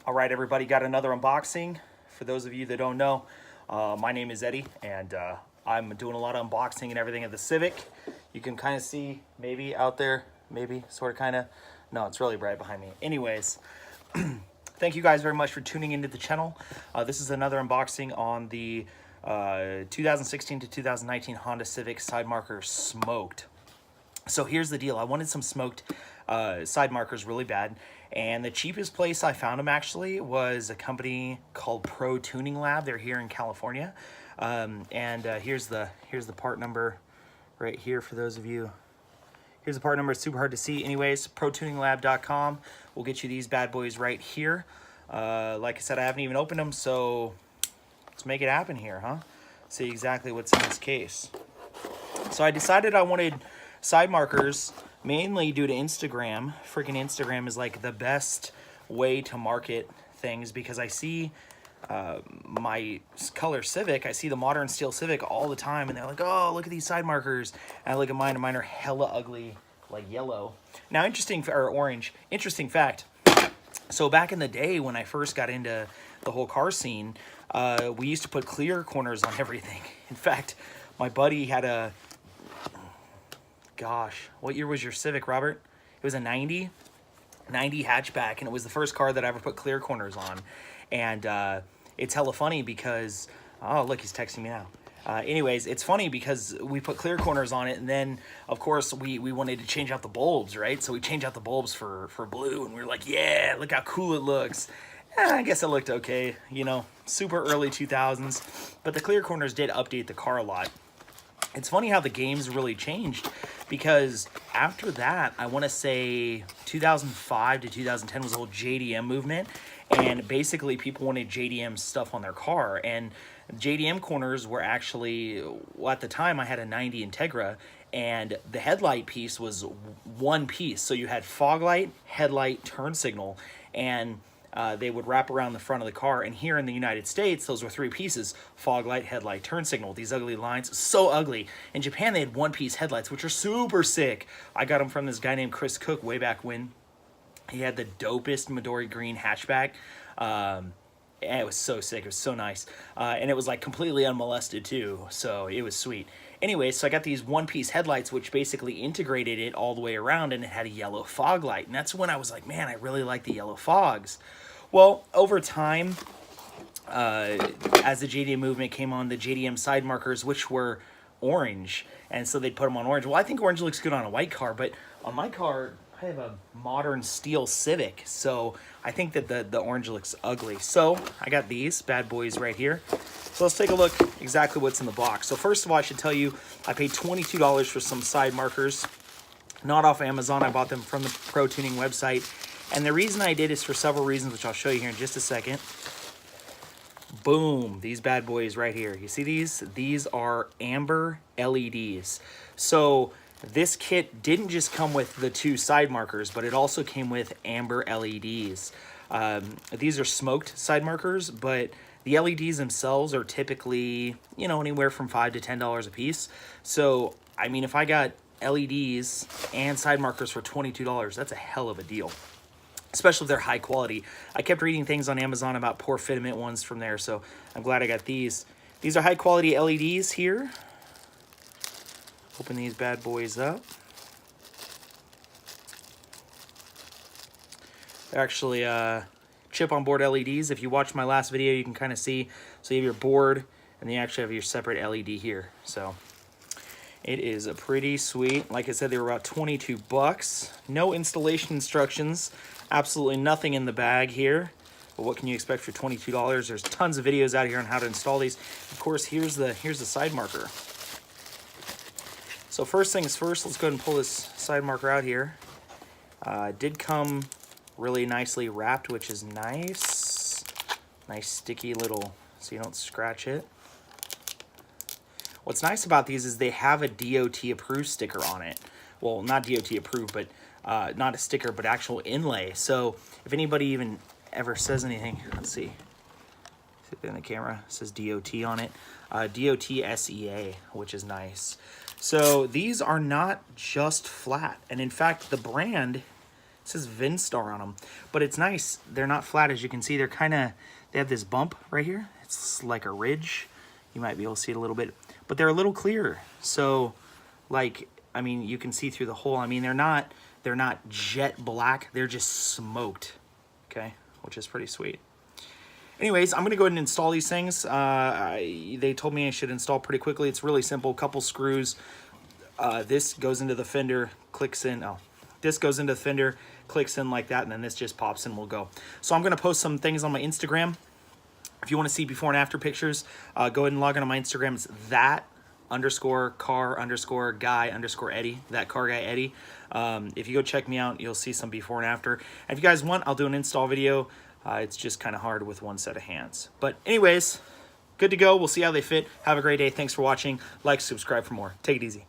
All right, everybody, got another unboxing. For those of you that don't know, my name is Eddie, and I'm doing a lot of unboxing and everything of the Civic. You can kind of see maybe out there, maybe, sort of, kind of. No, it's really bright behind me. Anyways, thank you guys very much for tuning into the channel. This is another unboxing on the 2016 to 2019 Honda Civic side marker smoked. So here's the deal. I wanted some smoked side markers really bad, and the cheapest place I found them actually was a company called Protuning Lab. They're here in California, here's the part number right here for those of you. Here's the part number. It's super hard to see. Anyways, protuninglab.com will get you these bad boys right here. Like I said, I haven't even opened them, so let's make it happen here, huh? See exactly what's in this case. So I decided I wanted side markers mainly due to Instagram. Freaking Instagram is like the best way to market things, because I see my color Civic, I see the modern steel Civic all the time, and they're like, oh, look at these side markers. And I look at mine, and mine are hella ugly, like yellow. Now, or orange. Interesting fact. So back in the day when I first got into the whole car scene, we used to put clear corners on everything. In fact, my buddy had a, gosh, what year was your Civic, Robert? It was a 90 hatchback, and it was the first car that I ever put clear corners on. And it's hella funny because, oh, look, he's texting me now. Anyways, it's funny because we put clear corners on it, and then, of course, we wanted to change out the bulbs, right? So we changed out the bulbs for blue, and we were like, yeah, look how cool it looks. I guess it looked okay, you know, super early 2000s. But the clear corners did update the car a lot. It's funny how the game's really changed, because after that, I want to say 2005 to 2010 was the whole JDM movement, and basically people wanted JDM stuff on their car, and JDM corners were actually, well, at the time I had a 90 Integra, and the headlight piece was one piece. So you had fog light, headlight, turn signal, and they would wrap around the front of the car. And here in the United States, those were three pieces: fog light, headlight, turn signal. These ugly lines, so ugly. In Japan, they had one-piece headlights, which are super sick. I got them from this guy named Chris Cook way back when. He had the dopest Midori green hatchback. And it was so sick. It was so nice. And it was like completely unmolested too. So it was sweet. Anyway, so I got these one-piece headlights, which basically integrated it all the way around, and it had a yellow fog light. And that's when I was like, man, I really like the yellow fogs. Well, over time, as the JDM movement came on, the JDM side markers, which were orange, and so they'd put them on orange. Well, I think orange looks good on a white car, but on my car, I have a modern steel Civic, so I think that the orange looks ugly. So I got these bad boys right here. So let's take a look exactly what's in the box. So first of all, I should tell you, I paid $22 for some side markers, not off Amazon. I bought them from the Pro Tuning website. And the reason I did is for several reasons, which I'll show you here in just a second. Boom, these bad boys right here. You see these? These are amber LEDs. So this kit didn't just come with the two side markers, but it also came with amber LEDs. These are smoked side markers, but the LEDs themselves are typically, you know, anywhere from $5 to $10 a piece. So, I mean, if I got LEDs and side markers for $22, that's a hell of a deal, especially if they're high quality. I kept reading things on Amazon about poor fitment ones from there, so I'm glad I got these. These are high quality LEDs here. Open these bad boys up. They're actually chip on board LEDs. If you watch my last video, you can kind of see. So you have your board, and then you actually have your separate LED here. So it is a pretty sweet. Like I said, they were about 22 bucks. No installation instructions. Absolutely nothing in the bag here. But what can you expect for $22? There's tons of videos out here on how to install these. Of course, here's the side marker. So first things first, let's go ahead and pull this side marker out here. It did come really nicely wrapped, which is nice. Nice sticky little, so you don't scratch it. What's nice about these is they have a DOT approved sticker on it. Well, not DOT approved, but not a sticker, but actual inlay. So if anybody even ever says anything, let's see. See it in the camera, it says DOT on it. DOT SEA, which is nice. So these are not just flat. And in fact, the brand It says Vinstar on them, but it's nice. They're not flat, as you can see. They're kind of, they have this bump right here. It's like a ridge. You might be able to see it a little bit, but they're a little clearer. So, like, I mean, you can see through the hole. I mean, they're not jet black. They're just smoked, okay, which is pretty sweet. Anyways, I'm gonna go ahead and install these things. They told me I should install pretty quickly. It's really simple. Couple screws. This goes into the fender, clicks in. Oh, this goes into the fender, clicks in like that, and then this just pops and we'll go. So I'm gonna post some things on my Instagram. If you want to see before and after pictures, go ahead and log on to my Instagram. It's that_car_guy_Eddie, that car guy Eddie. If you go check me out, you'll see some before and after. And if you guys want, I'll do an install video. It's just kind of hard with one set of hands. But anyways, good to go. We'll see how they fit. Have a great day. Thanks for watching. Like, subscribe for more. Take it easy.